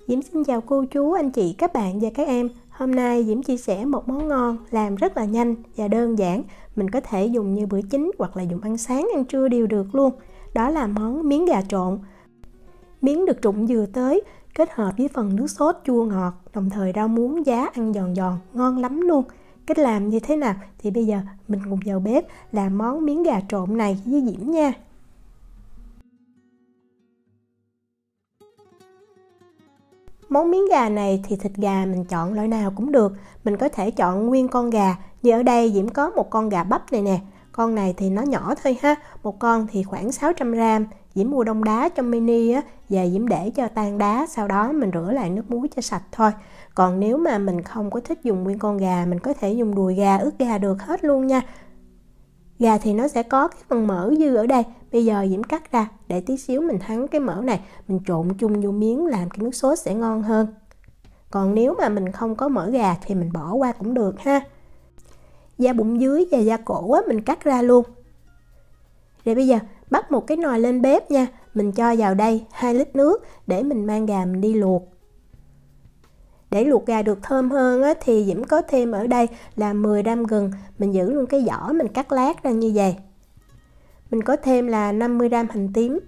Diễm xin chào cô chú, anh chị, các bạn và các em. Hôm nay Diễm chia sẻ một món ngon, làm rất là nhanh và đơn giản. Mình có thể dùng như bữa chính hoặc là dùng ăn sáng, ăn trưa đều được luôn. Đó là món miếng gà trộn. Miếng được trụng vừa tới, kết hợp với phần nước sốt chua ngọt, đồng thời rau muống giá ăn giòn giòn, ngon lắm luôn. Cách làm như thế nào thì bây giờ mình cùng vào bếp làm món miếng gà trộn này với Diễm nha. Món miếng gà này thì thịt gà mình chọn loại nào cũng được. Mình có thể chọn nguyên con gà. Như ở đây Diễm có một con gà bắp này nè. Con này thì nó nhỏ thôi ha. Một con thì khoảng 600g. Diễm mua đông đá trong mini á, và Diễm để cho tan đá. Sau đó mình rửa lại nước muối cho sạch thôi. Còn nếu mà mình không có thích dùng nguyên con gà, mình có thể dùng đùi gà, ức gà được hết luôn nha. Gà thì nó sẽ có cái phần mỡ dư ở đây. Bây giờ Diễm cắt ra để tí xíu mình thắng cái mỡ này, mình trộn chung vô miếng làm cái nước sốt sẽ ngon hơn. Còn nếu mà mình không có mỡ gà thì mình bỏ qua cũng được ha. Da bụng dưới và da cổ á, mình cắt ra luôn. Rồi bây giờ bắt một cái nồi lên bếp nha. Mình cho vào đây 2 lít nước để mình mang gà mình đi luộc. Để luộc gà được thơm hơn á, thì Diễm có thêm ở đây là 10g gừng. Mình giữ luôn cái vỏ, mình cắt lát ra như vậy. Mình có thêm là 50g hành tím.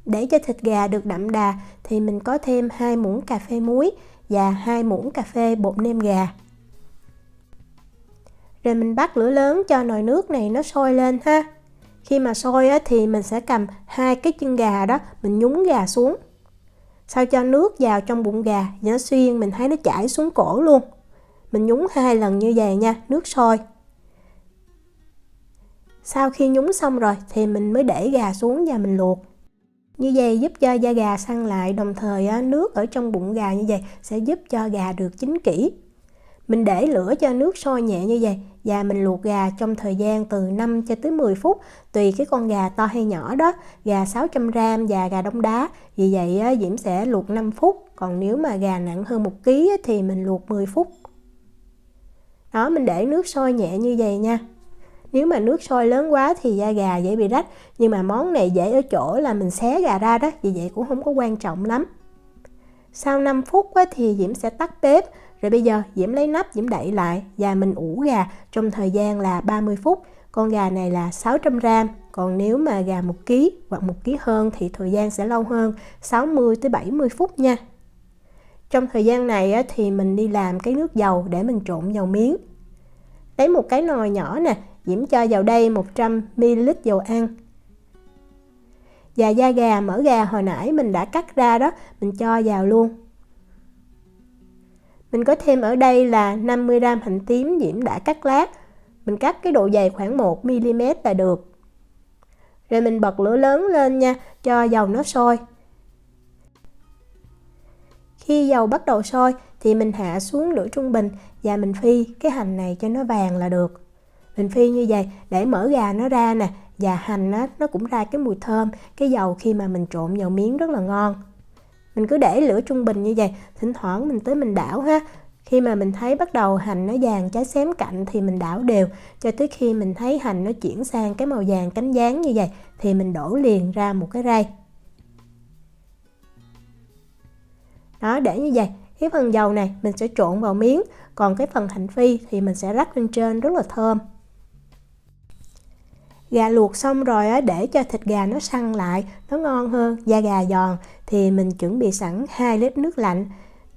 Để cho thịt gà được đậm đà thì mình có thêm 2 muỗng cà phê muối và 2 muỗng cà phê bột nêm gà. Rồi mình bắt lửa lớn cho nồi nước này nó sôi lên ha. Khi mà sôi á, thì mình sẽ cầm 2 cái chân gà đó, mình nhúng gà xuống. Sao cho nước vào trong bụng gà, nó xuyên, mình thấy nó chảy xuống cổ luôn. Mình nhúng 2 lần như vậy nha, nước sôi. Sau khi nhúng xong rồi thì mình mới để gà xuống và mình luộc. Như vậy giúp cho da gà săn lại, đồng thời nước ở trong bụng gà như vậy sẽ giúp cho gà được chín kỹ. Mình để lửa cho nước sôi nhẹ như vậy và mình luộc gà trong thời gian từ 5 cho tới 10 phút tùy cái con gà to hay nhỏ đó. Gà 600g và gà đông đá, vì vậy Diễm sẽ luộc 5 phút. Còn nếu mà gà nặng hơn 1 kg thì mình luộc 10 phút. Đó, mình để nước sôi nhẹ như vậy nha. Nếu mà nước sôi lớn quá thì da gà dễ bị rách. Nhưng mà món này dễ ở chỗ là mình xé gà ra đó, vì vậy cũng không có quan trọng lắm. Sau 5 phút thì Diễm sẽ tắt bếp. Rồi bây giờ Diễm lấy nắp, Diễm đậy lại và mình ủ gà trong thời gian là 30 phút. Con gà này là 600g. Còn nếu mà gà 1 kg hoặc 1 kg hơn thì thời gian sẽ lâu hơn, 60 tới 70 phút nha. Trong thời gian này thì mình đi làm cái nước dầu để mình trộn dầu miếng. Lấy một cái nồi nhỏ nè, Diễm cho vào đây 100ml dầu ăn. Và da gà, mỡ gà hồi nãy mình đã cắt ra đó, mình cho vào luôn. Mình có thêm ở đây là 50g hành tím Diễm đã cắt lát. Mình cắt cái độ dày khoảng 1mm là được. Rồi mình bật lửa lớn lên nha, cho dầu nó sôi. Khi dầu bắt đầu sôi thì mình hạ xuống lửa trung bình và mình phi cái hành này cho nó vàng là được. Mình phi như vậy để mỡ gà nó ra nè, và hành nó cũng ra cái mùi thơm. Cái dầu khi mà mình trộn vào miếng rất là ngon. Mình cứ để lửa trung bình như vậy, thỉnh thoảng mình tới mình đảo ha. Khi mà mình thấy bắt đầu hành nó vàng trái xém cạnh thì mình đảo đều, cho tới khi mình thấy hành nó chuyển sang cái màu vàng cánh gián như vậy thì mình đổ liền ra một cái rây. Đó, để như vậy. Cái phần dầu này mình sẽ trộn vào miếng, còn cái phần hành phi thì mình sẽ rắc lên trên rất là thơm. Gà luộc xong rồi để cho thịt gà nó săn lại, nó ngon hơn, da gà giòn thì mình chuẩn bị sẵn 2 lít nước lạnh.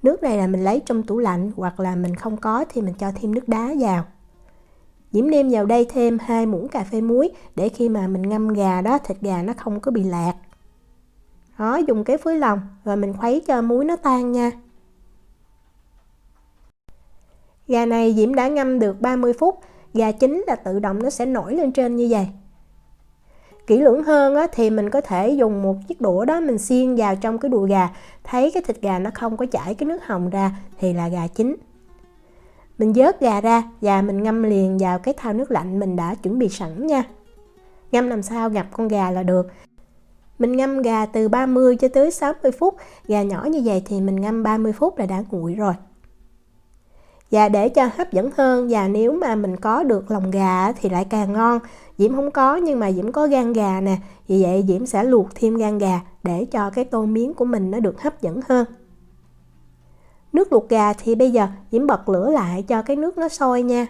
Nước này là mình lấy trong tủ lạnh, hoặc là mình không có thì mình cho thêm nước đá vào. Diễm nêm vào đây thêm 2 muỗng cà phê muối để khi mà mình ngâm gà đó, thịt gà nó không có bị lạc. Đó, dùng cái phới lòng rồi mình khuấy cho muối nó tan nha. Gà này Diễm đã ngâm được 30 phút. Gà chín là tự động nó sẽ nổi lên trên như vậy. Kỹ lưỡng hơn thì mình có thể dùng một chiếc đũa đó, mình xiên vào trong cái đùi gà. Thấy cái thịt gà nó không có chảy cái nước hồng ra thì là gà chín. Mình vớt gà ra và mình ngâm liền vào cái thau nước lạnh mình đã chuẩn bị sẵn nha. Ngâm làm sao ngập con gà là được. Mình ngâm gà từ 30 cho tới 60 phút. Gà nhỏ như vậy thì mình ngâm 30 phút là đã nguội rồi. Và để cho hấp dẫn hơn, và nếu mà mình có được lòng gà thì lại càng ngon. Diễm không có nhưng mà Diễm có gan gà nè, vì vậy Diễm sẽ luộc thêm gan gà để cho cái tô miếng của mình nó được hấp dẫn hơn. Nước luộc gà thì bây giờ Diễm bật lửa lại cho cái nước nó sôi nha.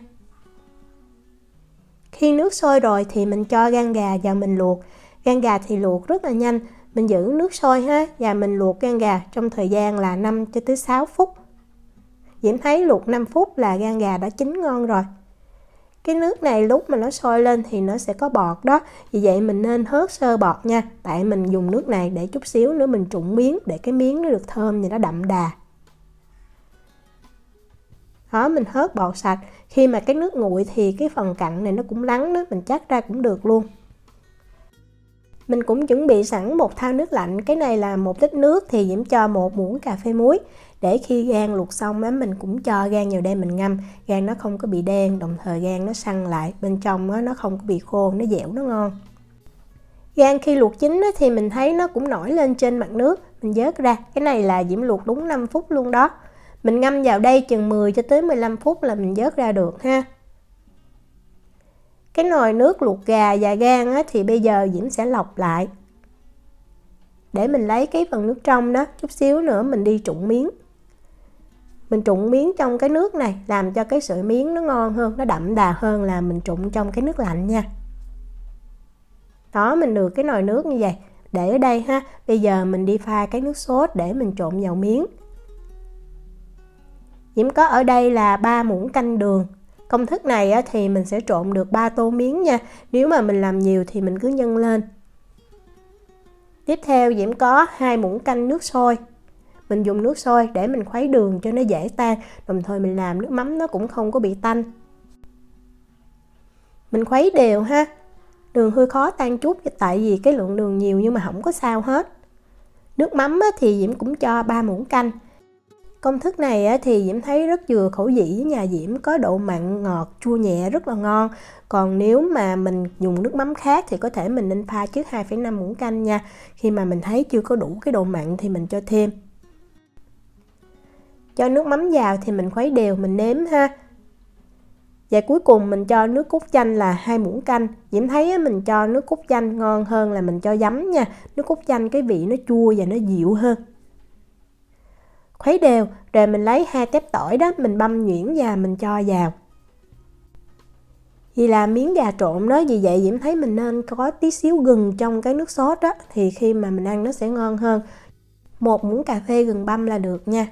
Khi nước sôi rồi thì mình cho gan gà vào mình luộc. Gan gà thì luộc rất là nhanh. Mình giữ nước sôi ha, và mình luộc gan gà trong thời gian là 5 cho tới 6 phút. Diễm thấy luộc 5 phút là gan gà đã chín ngon rồi. Cái nước này lúc mà nó sôi lên thì nó sẽ có bọt đó. Vì vậy mình nên hớt sơ bọt nha. Tại mình dùng nước này để chút xíu nữa mình trụng miếng, để cái miếng nó được thơm và nó đậm đà. Đó, mình hớt bọt sạch. Khi mà cái nước nguội thì cái phần cặn này nó cũng lắng đó, mình chắc ra cũng được luôn. Mình cũng chuẩn bị sẵn một thau nước lạnh. Cái này là 1 lít nước thì Diễm cho 1 muỗng cà phê muối. Để khi gan luộc xong á, mình cũng cho gan vào đây mình ngâm. Gan nó không có bị đen, đồng thời gan nó săn lại. Bên trong á, nó không có bị khô, nó dẻo, nó ngon. Gan khi luộc chín á, thì mình thấy nó cũng nổi lên trên mặt nước. Mình vớt ra. Cái này là Diễm luộc đúng 5 phút luôn đó. Mình ngâm vào đây chừng 10 cho tới 15 phút là mình vớt ra được ha. Cái nồi nước luộc gà và gan á, thì bây giờ Diễm sẽ lọc lại. Để mình lấy cái phần nước trong đó, chút xíu nữa mình đi trụng miếng. Mình trụng miếng trong cái nước này làm cho cái sợi miếng nó ngon hơn, nó đậm đà hơn là mình trụng trong cái nước lạnh nha. Đó, mình được cái nồi nước như vậy. Để ở đây ha. Bây giờ mình đi pha cái nước sốt để mình trộn vào miếng. Diễm có ở đây là 3 muỗng canh đường. Công thức này á, thì mình sẽ trộn được 3 tô miếng nha. Nếu mà mình làm nhiều thì mình cứ nhân lên. Tiếp theo Diễm có 2 muỗng canh nước sôi. Mình dùng nước sôi để mình khuấy đường cho nó dễ tan, đồng thời mình làm nước mắm nó cũng không có bị tanh. Mình khuấy đều ha. Đường hơi khó tan chút tại vì cái lượng đường nhiều nhưng mà không có sao hết. Nước mắm á, thì Diễm cũng cho 3 muỗng canh. Công thức này á, thì Diễm thấy rất vừa khẩu vị với nhà Diễm, có độ mặn ngọt chua nhẹ rất là ngon. Còn nếu mà mình dùng nước mắm khác thì có thể mình nên pha trước 2,5 muỗng canh nha. Khi mà mình thấy chưa có đủ cái độ mặn thì mình cho thêm. Cho nước mắm vào thì mình khuấy đều, mình nếm ha. Và cuối cùng mình cho nước cốt chanh là 2 muỗng canh. Diễm thấy mình cho nước cốt chanh ngon hơn là mình cho giấm nha. Nước cốt chanh cái vị nó chua và nó dịu hơn. Khuấy đều, rồi mình lấy 2 tép tỏi đó, mình băm nhuyễn và mình cho vào. Vì là miếng gà trộn đó, vì vậy Diễm thấy mình nên có tí xíu gừng trong cái nước sốt đó, thì khi mà mình ăn nó sẽ ngon hơn. 1 muỗng cà phê gừng băm là được nha.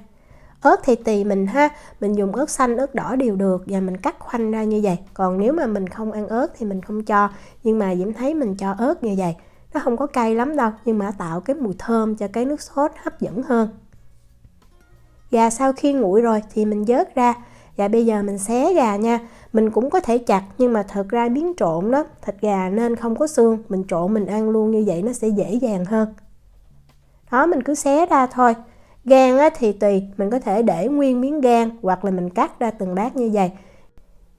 Ớt thì tùy mình ha, mình dùng ớt xanh, ớt đỏ đều được và mình cắt khoanh ra như vậy. Còn nếu mà mình không ăn ớt thì mình không cho, nhưng mà Diễm thấy mình cho ớt như vậy. Nó không có cay lắm đâu, nhưng mà tạo cái mùi thơm cho cái nước sốt hấp dẫn hơn. Gà sau khi nguội rồi thì mình vớt ra. Và bây giờ mình xé gà nha. Mình cũng có thể chặt nhưng mà thật ra miếng trộn đó, thịt gà nên không có xương. Mình trộn mình ăn luôn như vậy nó sẽ dễ dàng hơn. Đó, mình cứ xé ra thôi. Gan á, thì tùy, mình có thể để nguyên miếng gan hoặc là mình cắt ra từng bát như vậy.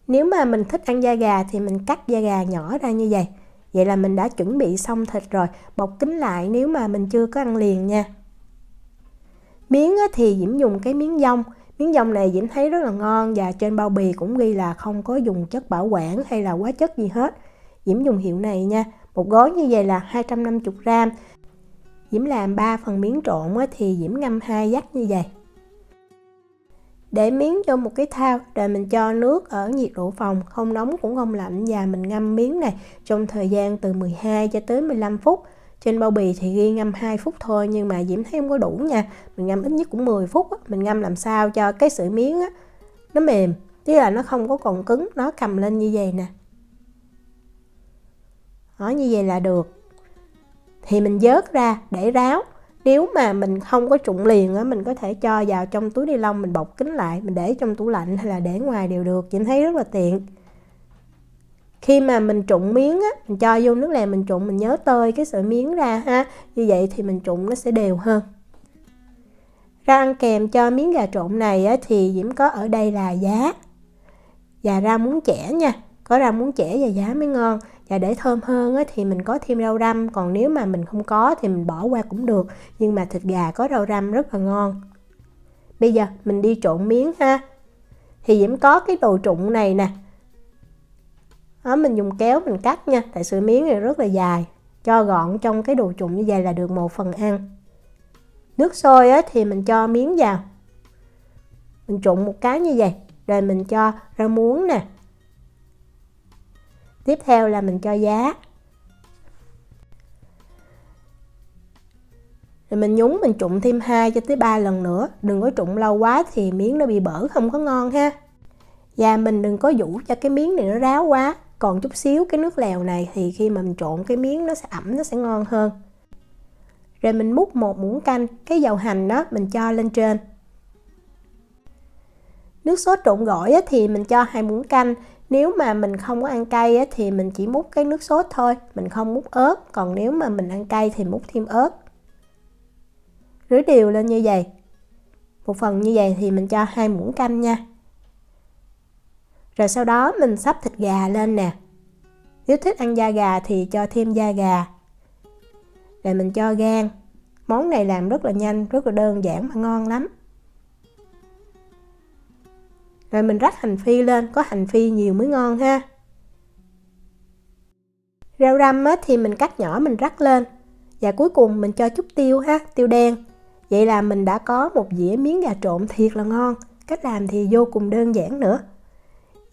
Nếu mà mình thích ăn da gà thì mình cắt da gà nhỏ ra như vậy. Vậy là mình đã chuẩn bị xong thịt rồi, bọc kín lại nếu mà mình chưa có ăn liền nha. Miếng thì Diễm dùng cái miếng dong. Miếng dong này Diễm thấy rất là ngon và trên bao bì cũng ghi là không có dùng chất bảo quản hay là hóa chất gì hết. Diễm dùng hiệu này nha. Một gói như vậy là 250g. Diễm làm 3 phần miếng trộn thì Diễm ngâm 2 vắt như vậy. Để miếng vô một cái thau rồi mình cho nước ở nhiệt độ phòng, không nóng cũng không lạnh, và mình ngâm miếng này trong thời gian từ 12 cho tới 15 phút. Trên bao bì thì ghi ngâm 2 phút thôi nhưng mà Diễm thấy không có đủ nha. Mình ngâm ít nhất cũng 10 phút. Mình ngâm làm sao cho cái sợi miếng nó mềm, tức là nó không có còn cứng, nó cầm lên như vậy nè. Đó, như vậy là được. Thì mình vớt ra để ráo. Nếu mà mình không có trụng liền mình có thể cho vào trong túi ni lông, mình bọc kín lại, mình để trong tủ lạnh hay là để ngoài đều được. Chị thấy rất là tiện. Khi mà mình trụng miếng mình cho vô nước lèo mình trụng, mình nhớ tơi cái sợi miếng ra ha. Như vậy thì mình trụng nó sẽ đều hơn. Rau ăn kèm cho miếng gà trộn này thì Diễm có ở đây là giá và rau muống chẻ nha. Có rau muống chẻ và giá mới ngon. Và để thơm hơn thì mình có thêm rau răm. Còn nếu mà mình không có thì mình bỏ qua cũng được. Nhưng mà thịt gà có rau răm rất là ngon. Bây giờ mình đi trộn miếng ha. Thì Diễm có cái đồ trụng này nè. Đó, mình dùng kéo mình cắt nha. Tại sợi miếng này rất là dài. Cho gọn trong cái đồ trụng như vậy là được 1 phần ăn. Nước sôi thì mình cho miếng vào. Mình trộn một cái như vậy, rồi mình cho rau muống nè. Tiếp theo là mình cho giá. Rồi mình nhúng, mình trụng thêm 2 cho tới 3 lần nữa. Đừng có trụng lâu quá thì miếng nó bị bở, không có ngon ha. Và mình đừng có vũ cho cái miếng này nó ráo quá. Còn chút xíu cái nước lèo này thì khi mà mình trộn cái miếng nó sẽ ẩm, nó sẽ ngon hơn. Rồi mình múc 1 muỗng canh, cái dầu hành đó mình cho lên trên. Nước sốt trộn gỏi thì mình cho 2 muỗng canh. Nếu mà mình không có ăn cay thì mình chỉ múc cái nước sốt thôi, mình không múc ớt. Còn nếu mà mình ăn cay thì múc thêm ớt. Rưới đều lên như vậy. Một phần như vậy thì mình cho 2 muỗng canh nha. Rồi sau đó mình xấp thịt gà lên nè. Nếu thích ăn da gà thì cho thêm da gà. Rồi mình cho gan. Món này làm rất là nhanh, rất là đơn giản mà ngon lắm. Rồi mình rắc hành phi lên, có hành phi nhiều mới ngon ha. Rau răm thì mình cắt nhỏ mình rắc lên. Và cuối cùng mình cho chút tiêu ha, tiêu đen. Vậy là mình đã có một dĩa miếng gà trộn thiệt là ngon. Cách làm thì vô cùng đơn giản nữa.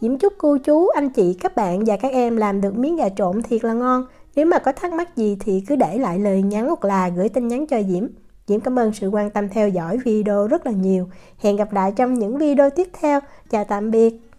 Diễm chúc cô chú, anh chị, các bạn và các em làm được miếng gà trộn thiệt là ngon. Nếu mà có thắc mắc gì thì cứ để lại lời nhắn hoặc là gửi tin nhắn cho Diễm. Diễm cảm ơn sự quan tâm theo dõi video rất là nhiều. Hẹn gặp lại trong những video tiếp theo. Chào tạm biệt.